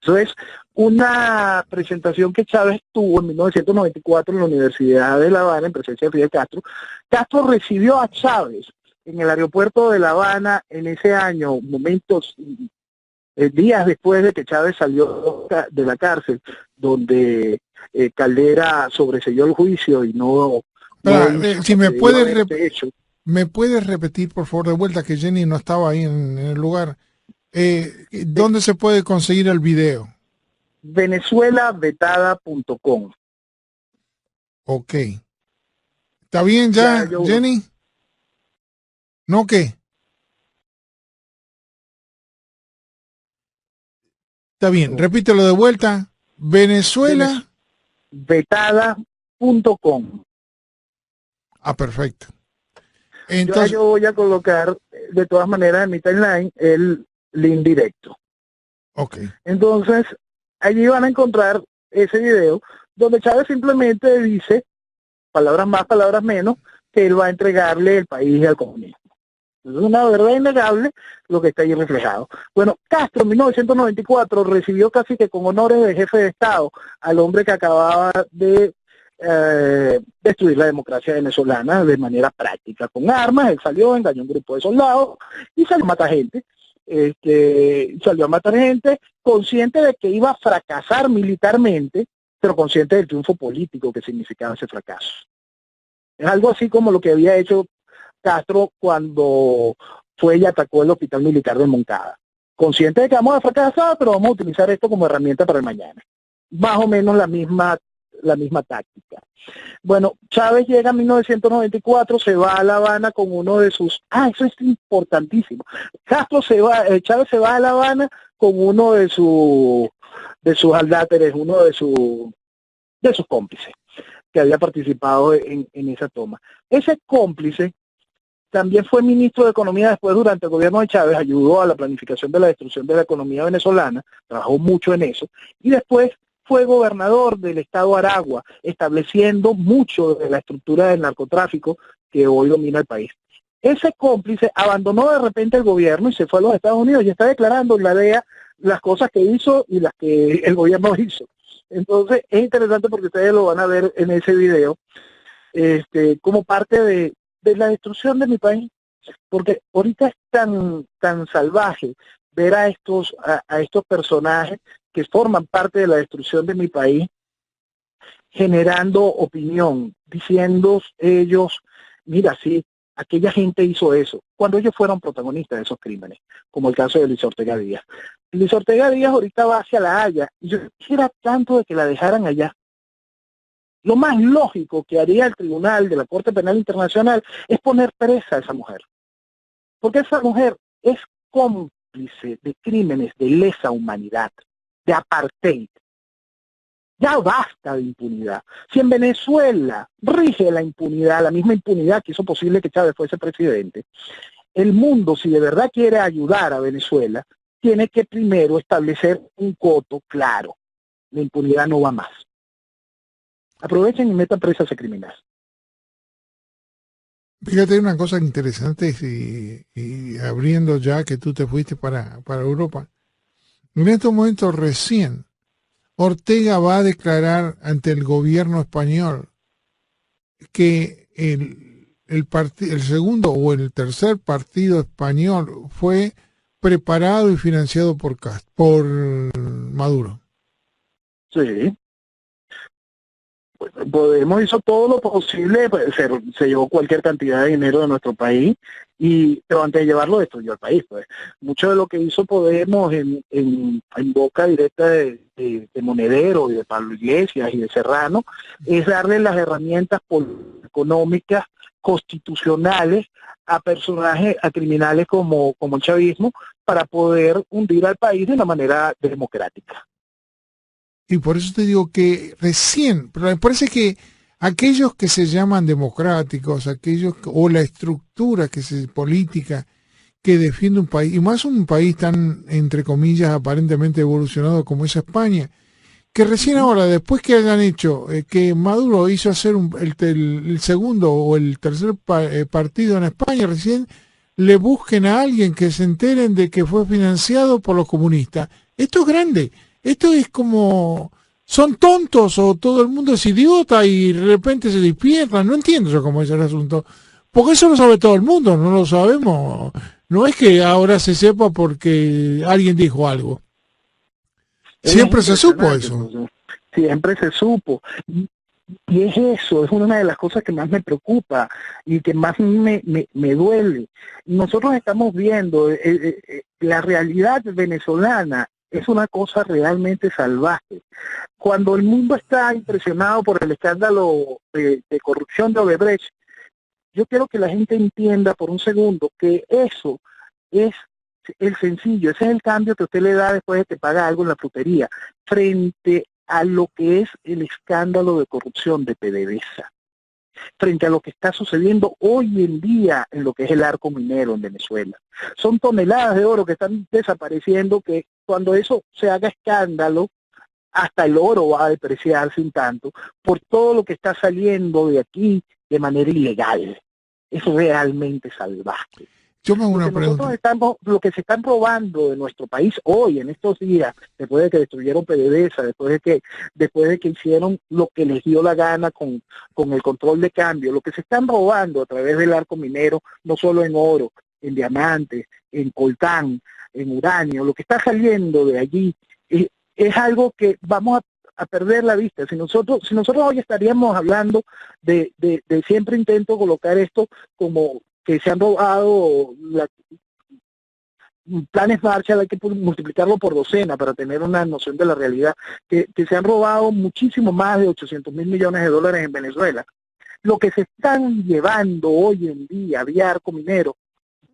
Eso es una presentación que Chávez tuvo en 1994 en la Universidad de La Habana en presencia de Fidel Castro. Castro recibió a Chávez en el aeropuerto de La Habana en ese año, días después de que Chávez salió de la cárcel, donde Caldera sobreseyó el juicio y no si me puedes repetir, por favor, de vuelta, que Jenny no estaba ahí en el lugar. ¿Dónde se puede conseguir el video? venezuelavetada.com. Ok. ¿Está bien ya Jenny? ¿No qué? Está bien, repítelo de vuelta. venezuelavetada.com. Perfecto. Entonces, yo voy a colocar de todas maneras en mi timeline el link directo. Ok. Entonces, allí van a encontrar ese video donde Chávez simplemente dice, palabras más, palabras menos, que él va a entregarle el país al comunismo. Es una verdad innegable lo que está ahí reflejado. Bueno, Castro en 1994 recibió casi que con honores de jefe de Estado al hombre que acababa de destruir la democracia venezolana de manera práctica, con armas. Él salió, engañó a un grupo de soldados y salió a matar gente. Salió a matar gente consciente de que iba a fracasar militarmente, pero consciente del triunfo político que significaba ese fracaso. Es algo así como lo que había hecho Castro cuando fue y atacó el hospital militar de Moncada. Consciente de que vamos a fracasar, pero vamos a utilizar esto como herramienta para el mañana. Más o menos la misma táctica. Bueno, Chávez llega en 1994, se va a La Habana con uno de sus... eso es importantísimo. Chávez se va a La Habana con uno de sus aldáteres, uno de sus cómplices, que había participado en esa toma. Ese cómplice también fue ministro de Economía después durante el gobierno de Chávez, ayudó a la planificación de la destrucción de la economía venezolana, trabajó mucho en eso, y después fue gobernador del estado Aragua, estableciendo mucho de la estructura del narcotráfico que hoy domina el país. Ese cómplice abandonó de repente el gobierno y se fue a los Estados Unidos y está declarando en la DEA las cosas que hizo y las que el gobierno hizo. Entonces es interesante porque ustedes lo van a ver en ese video como parte de la destrucción de mi país, porque ahorita es tan salvaje ver a estos personajes que forman parte de la destrucción de mi país, generando opinión, diciendo ellos, mira, sí, aquella gente hizo eso, cuando ellos fueron protagonistas de esos crímenes, como el caso de Luis Ortega Díaz. Luis Ortega Díaz ahorita va hacia La Haya, y yo quisiera tanto de que la dejaran allá. Lo más lógico que haría el tribunal de la Corte Penal Internacional es poner presa a esa mujer. Porque esa mujer es cómplice de crímenes de lesa humanidad, de apartheid. Ya basta de impunidad. Si en Venezuela rige la impunidad, la misma impunidad que hizo posible que Chávez fuese presidente, el mundo, si de verdad quiere ayudar a Venezuela, tiene que primero establecer un coto claro. La impunidad no va más. Aprovechen y metan presa a ese criminal. Fíjate una cosa interesante y abriendo ya que tú te fuiste para Europa. En estos momentos recién Ortega va a declarar ante el gobierno español que el segundo o el tercer partido español fue preparado y financiado por Maduro. Sí. Podemos hizo todo lo posible, pues, se llevó cualquier cantidad de dinero de nuestro país, pero antes de llevarlo destruyó el país. Pues mucho de lo que hizo Podemos en boca directa de Monedero y de Pablo Iglesias y de Serrano es darle las herramientas económicas, constitucionales a personajes, a criminales como el chavismo, para poder hundir al país de una manera democrática. Y por eso te digo que recién, pero me parece que aquellos que se llaman democráticos, o la estructura política que defiende un país, y más un país tan, entre comillas, aparentemente evolucionado como es España, que recién ahora, después que hayan hecho, que Maduro hizo hacer el segundo o el tercer partido en España, recién le busquen a alguien que se enteren de que fue financiado por los comunistas. Esto es grande. Esto es como, son tontos o todo el mundo es idiota y de repente se despiertan. No entiendo yo cómo es el asunto. Porque eso lo sabe todo el mundo, no lo sabemos. No es que ahora se sepa porque alguien dijo algo. Siempre se supo eso. Siempre se supo. Y es eso, es una de las cosas que más me preocupa y que más me duele. Nosotros estamos viendo la realidad venezolana. Es una cosa realmente salvaje. Cuando el mundo está impresionado por el escándalo de corrupción de Odebrecht, yo quiero que la gente entienda por un segundo que eso es el sencillo, ese es el cambio que usted le da después de que paga algo en la frutería, frente a lo que es el escándalo de corrupción de PDVSA, frente a lo que está sucediendo hoy en día en lo que es el arco minero en Venezuela. Son toneladas de oro que están desapareciendo, que cuando eso se haga escándalo, hasta el oro va a depreciarse un tanto, por todo lo que está saliendo de aquí de manera ilegal. Es realmente salvaje. Yo me hago una pregunta. Lo que se están robando de nuestro país hoy, en estos días, después de que destruyeron PDVSA, después de que hicieron lo que les dio la gana con el control de cambio, lo que se están robando a través del arco minero, no solo en oro, en diamantes, en coltán, en uranio, lo que está saliendo de allí, es algo que vamos a perder la vista. Si nosotros hoy estaríamos hablando de siempre intento colocar esto como que se han robado planes Marshall, hay que multiplicarlo por docena para tener una noción de la realidad, que se han robado muchísimo más de 800 mil millones de dólares en Venezuela. Lo que se están llevando hoy en día vía arco minero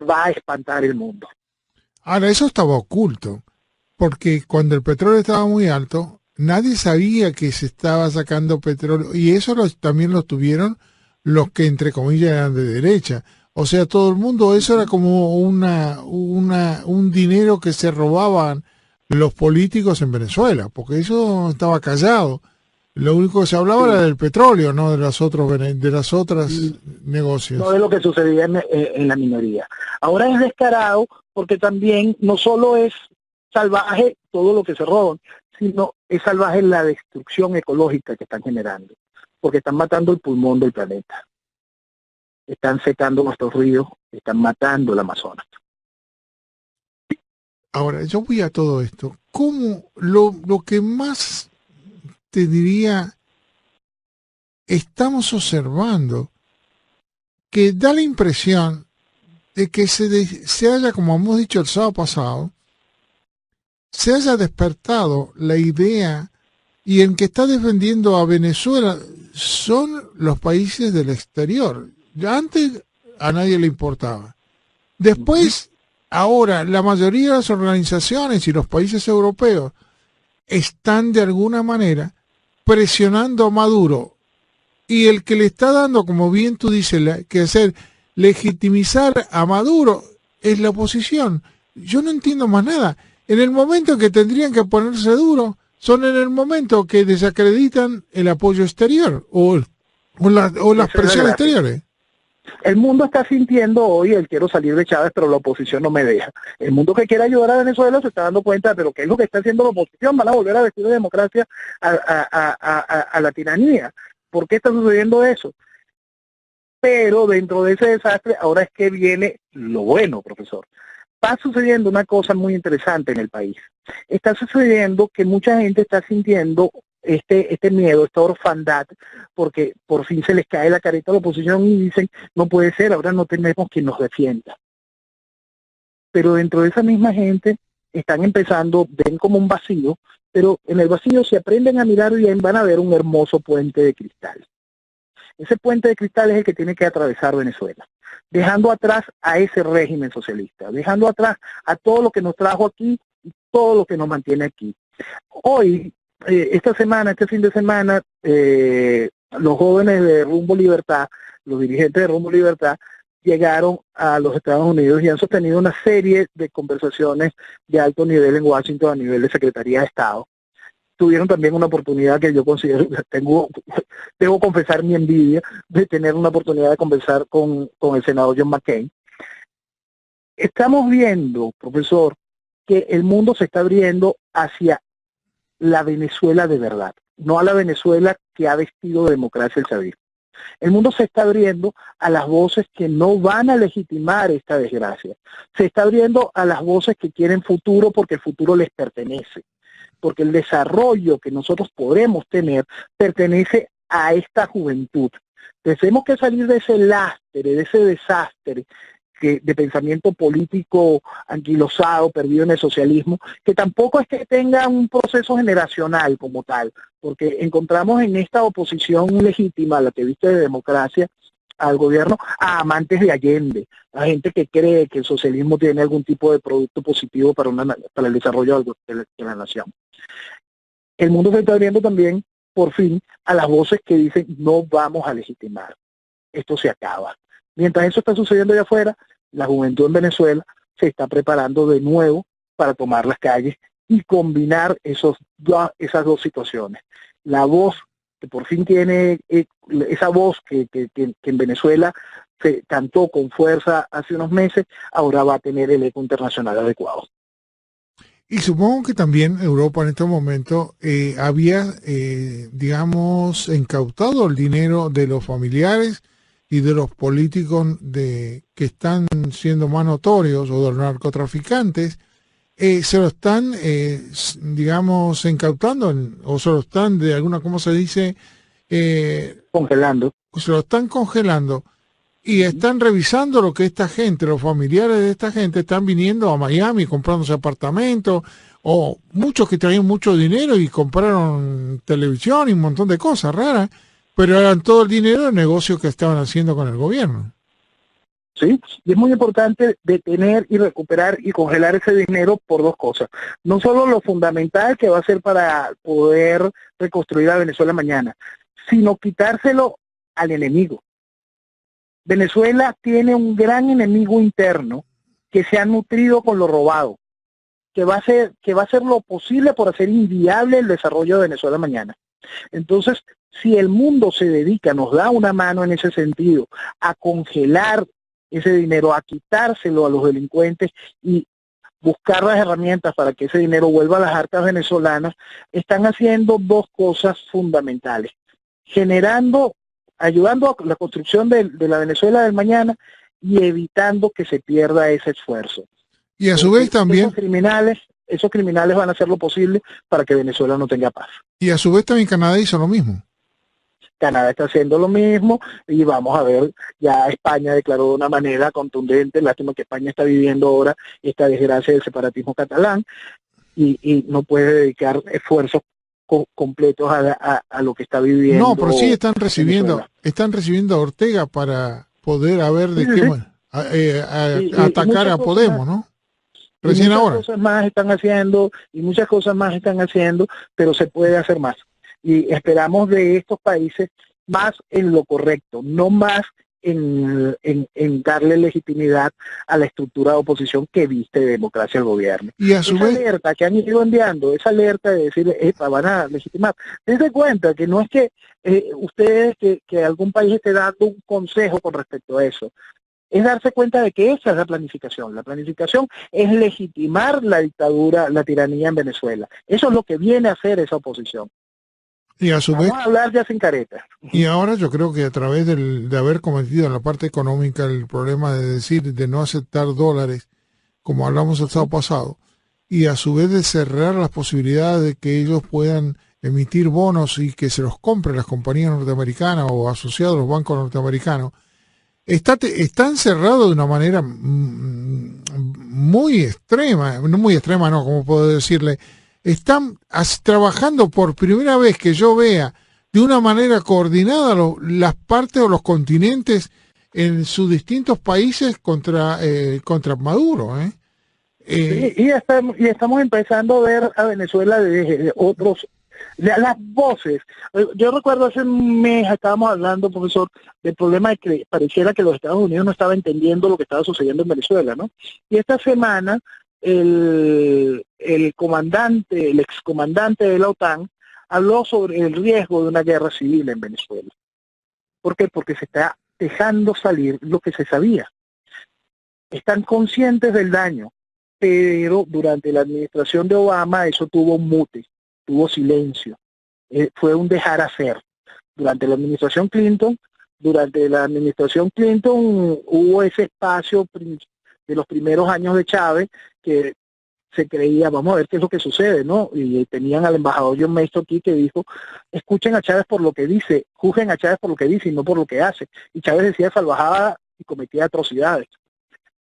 va a espantar el mundo. Ahora, eso estaba oculto, porque cuando el petróleo estaba muy alto, nadie sabía que se estaba sacando petróleo, y eso también lo tuvieron los que entre comillas eran de derecha. O sea, todo el mundo, eso era como un dinero que se robaban los políticos en Venezuela, porque eso estaba callado. Lo único que se hablaba era del petróleo, no de las otras negocios. No de lo que sucedía en la minoría. Ahora es descarado porque también no solo es salvaje todo lo que se roban, sino es salvaje la destrucción ecológica que están generando, porque están matando el pulmón del planeta. Están secando nuestros ríos, están matando el Amazonas. Ahora, yo voy a todo esto. ¿Cómo lo que más te diría, estamos observando que da la impresión de que se haya, como hemos dicho el sábado pasado, se haya despertado la idea, y el que está defendiendo a Venezuela son los países del exterior. Antes a nadie le importaba. Después, ahora, la mayoría de las organizaciones y los países europeos están de alguna manera presionando a Maduro, y el que le está dando, como bien tú dices, que hacer legitimizar a Maduro es la oposición. Yo no entiendo más nada. En el momento que tendrían que ponerse duro, son en el momento que desacreditan el apoyo exterior o las presiones exteriores. El mundo está sintiendo hoy el quiero salir de Chávez, pero la oposición no me deja. El mundo que quiere ayudar a Venezuela se está dando cuenta de lo que es lo que está haciendo la oposición. Van a volver a vestir de democracia a la tiranía. ¿Por qué está sucediendo eso? Pero dentro de ese desastre, ahora es que viene lo bueno, profesor. Está sucediendo una cosa muy interesante en el país. Está sucediendo que mucha gente está sintiendo este miedo, esta orfandad, porque por fin se les cae la careta a la oposición y dicen, no puede ser, ahora no tenemos quien nos defienda. Pero dentro de esa misma gente están empezando, ven como un vacío, pero en el vacío se aprenden a mirar bien, van a ver un hermoso puente de cristal. Ese puente de cristal es el que tiene que atravesar Venezuela, dejando atrás a ese régimen socialista, dejando atrás a todo lo que nos trajo aquí y todo lo que nos mantiene aquí. Hoy, esta semana, este fin de semana, los jóvenes de Rumbo Libertad, los dirigentes de Rumbo Libertad, llegaron a los Estados Unidos y han sostenido una serie de conversaciones de alto nivel en Washington a nivel de Secretaría de Estado. Tuvieron también una oportunidad que yo considero, debo confesar mi envidia de tener una oportunidad de conversar con el senador John McCain. Estamos viendo, profesor, que el mundo se está abriendo hacia la Venezuela de verdad, no a la Venezuela que ha vestido de democracia el chavismo. El mundo se está abriendo a las voces que no van a legitimar esta desgracia. Se está abriendo a las voces que quieren futuro porque el futuro les pertenece. Porque el desarrollo que nosotros podemos tener pertenece a esta juventud. Tenemos que salir de ese lastre, de ese desastre de pensamiento político anquilosado, perdido en el socialismo, que tampoco es que tenga un proceso generacional como tal, porque encontramos en esta oposición legítima, la que viste de democracia, al gobierno, a amantes de Allende, a gente que cree que el socialismo tiene algún tipo de producto positivo para el desarrollo de la nación. El mundo se está abriendo también, por fin, a las voces que dicen no vamos a legitimar, esto se acaba. Mientras eso está sucediendo allá afuera, la juventud en Venezuela se está preparando de nuevo para tomar las calles y combinar esas dos situaciones. La voz que por fin tiene, esa voz que en Venezuela se cantó con fuerza hace unos meses, ahora va a tener el eco internacional adecuado. Y supongo que también Europa en este momento había, digamos, incautado el dinero de los familiares y de los políticos que están siendo más notorios o de los narcotraficantes, se lo están, digamos, incautando o se lo están de alguna, ¿cómo se dice? Congelando. Se lo están congelando y están revisando lo que esta gente, los familiares de esta gente están viniendo a Miami comprándose apartamentos o muchos que traían mucho dinero y compraron televisión y un montón de cosas raras, pero eran todo el dinero de negocios que estaban haciendo con el gobierno. ¿Sí? Y es muy importante detener y recuperar y congelar ese dinero por dos cosas. No solo lo fundamental que va a ser para poder reconstruir a Venezuela mañana, sino quitárselo al enemigo. Venezuela tiene un gran enemigo interno que se ha nutrido con lo robado, que va a hacer lo posible por hacer inviable el desarrollo de Venezuela mañana. Entonces, si el mundo se dedica, nos da una mano en ese sentido, a congelar ese dinero, a quitárselo a los delincuentes y buscar las herramientas para que ese dinero vuelva a las arcas venezolanas, están haciendo dos cosas fundamentales. Ayudando a la construcción de la Venezuela del mañana y evitando que se pierda ese esfuerzo. Y a su vez también esos criminales van a hacer lo posible para que Venezuela no tenga paz. Y a su vez también Canadá hizo lo mismo. Canadá está haciendo lo mismo y vamos a ver, ya España declaró de una manera contundente, lástima que España está viviendo ahora esta desgracia del separatismo catalán y no puede dedicar esfuerzos completos a lo que está viviendo. No, pero sí están recibiendo a Ortega para poder a ver de qué manera atacar a Podemos, ¿no? Recién ahora. Muchas cosas más están haciendo, pero se puede hacer más. Y esperamos de estos países más en lo correcto, no más en darle legitimidad a la estructura de oposición que viste de democracia al gobierno. Y a su vez, alerta que han ido enviando, esa alerta de decir, van a legitimar. Dense cuenta que no es que ustedes, que algún país esté dando un consejo con respecto a eso. Es darse cuenta de que esa es la planificación. La planificación es legitimar la dictadura, la tiranía en Venezuela. Eso es lo que viene a hacer esa oposición. Y a su vez, vamos a hablar ya sin caretas. Y ahora yo creo que a través de haber cometido en la parte económica el problema de no aceptar dólares, como hablamos el sábado pasado, y a su vez de cerrar las posibilidades de que ellos puedan emitir bonos y que se los compren las compañías norteamericanas o asociados a los bancos norteamericanos, está encerrado de una manera muy extrema, no muy extrema, no, como puedo decirle, están trabajando por primera vez que yo vea de una manera coordinada las partes o los continentes en sus distintos países contra Maduro. Sí, y estamos empezando a ver a Venezuela de otros, de las voces. Yo recuerdo hace un mes estábamos hablando, profesor, del problema de que pareciera que los Estados Unidos no estaban entendiendo lo que estaba sucediendo en Venezuela, ¿no? Y esta semana el excomandante de la OTAN habló sobre el riesgo de una guerra civil en Venezuela. ¿Por qué? Porque se está dejando salir lo que se sabía. Están conscientes del daño, pero durante la administración de Obama eso tuvo un mute, tuvo silencio, fue un dejar hacer. Durante la administración Clinton hubo ese espacio de los primeros años de Chávez que se creía, vamos a ver qué es lo que sucede, ¿no? Y tenían al embajador John Maestro aquí que dijo, escuchen a Chávez por lo que dice, juzguen a Chávez por lo que dice y no por lo que hace. Y Chávez decía salvajada y cometía atrocidades.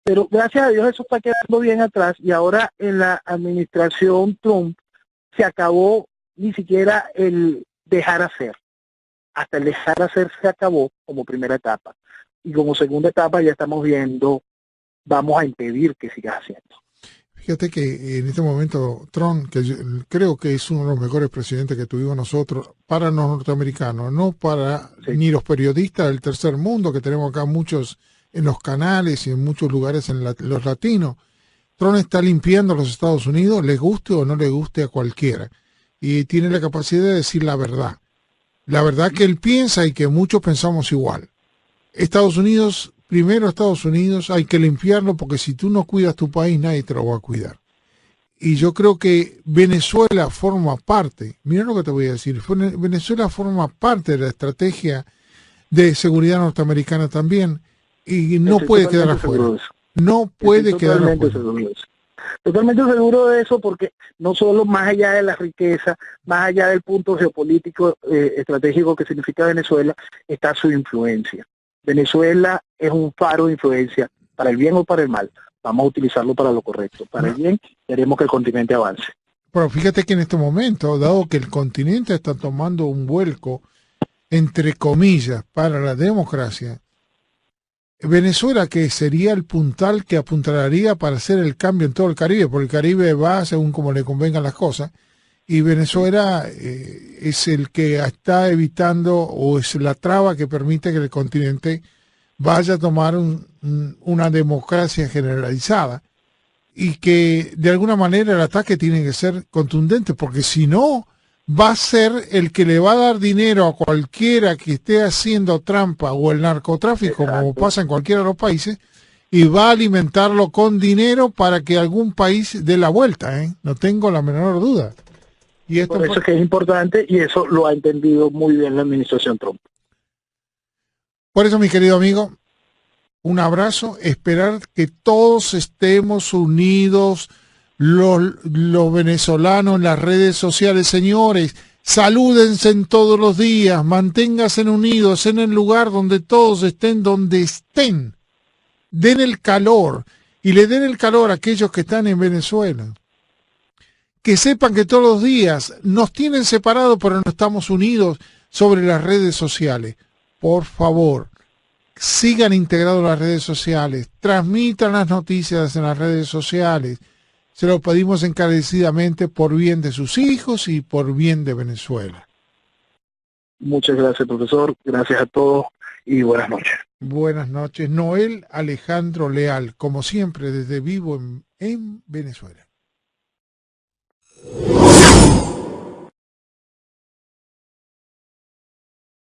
Pero gracias a Dios eso está quedando bien atrás y ahora en la administración Trump se acabó ni siquiera el dejar hacer. Hasta el dejar hacer se acabó como primera etapa. Y como segunda etapa ya estamos viendo, vamos a impedir que sigas haciendo. Fíjate que en este momento Trump, que yo creo que es uno de los mejores presidentes que tuvimos nosotros, para los norteamericanos, no para ni los periodistas del tercer mundo, que tenemos acá muchos en los canales y en muchos lugares en los latinos. Trump está limpiando los Estados Unidos, le guste o no le guste a cualquiera, y tiene la capacidad de decir la verdad que él piensa y que muchos pensamos igual. Estados Unidos, primero Estados Unidos, hay que limpiarlo porque si tú no cuidas tu país, nadie te lo va a cuidar. Y yo creo que Venezuela forma parte, mira lo que te voy a decir, Venezuela forma parte de la estrategia de seguridad norteamericana también, y no puede quedar afuera. No puede quedar afuera. Totalmente seguro de eso, porque no solo más allá de la riqueza, más allá del punto geopolítico estratégico que significa Venezuela, está su influencia. Venezuela es un faro de influencia, para el bien o para el mal. Vamos a utilizarlo para lo correcto. Para el bien, queremos que el continente avance. Pero fíjate que en este momento, dado que el continente está tomando un vuelco, entre comillas, para la democracia, Venezuela, que sería el puntal que apuntaría para hacer el cambio en todo el Caribe, porque el Caribe va según como le convengan las cosas, y Venezuela es el que está evitando o es la traba que permite que el continente vaya a tomar una democracia generalizada y que de alguna manera el ataque tiene que ser contundente, porque si no va a ser el que le va a dar dinero a cualquiera que esté haciendo trampa o el narcotráfico, como pasa en cualquiera de los países, y va a alimentarlo con dinero para que algún país dé la vuelta, no tengo la menor duda. Y esto por eso es que es importante y eso lo ha entendido muy bien la administración Trump. Por eso, mi querido amigo, un abrazo, esperar que todos estemos unidos, los venezolanos en las redes sociales. Señores, salúdense en todos los días, manténganse unidos en el lugar donde todos estén, donde estén. Den el calor y le den el calor a aquellos que están en Venezuela. Que sepan que todos los días nos tienen separados, pero no estamos unidos sobre las redes sociales. Por favor, sigan integrados en las redes sociales, transmitan las noticias en las redes sociales. Se lo pedimos encarecidamente por bien de sus hijos y por bien de Venezuela. Muchas gracias, profesor. Gracias a todos y buenas noches. Buenas noches. Noel Alejandro Leal, como siempre, desde Vivo en Venezuela.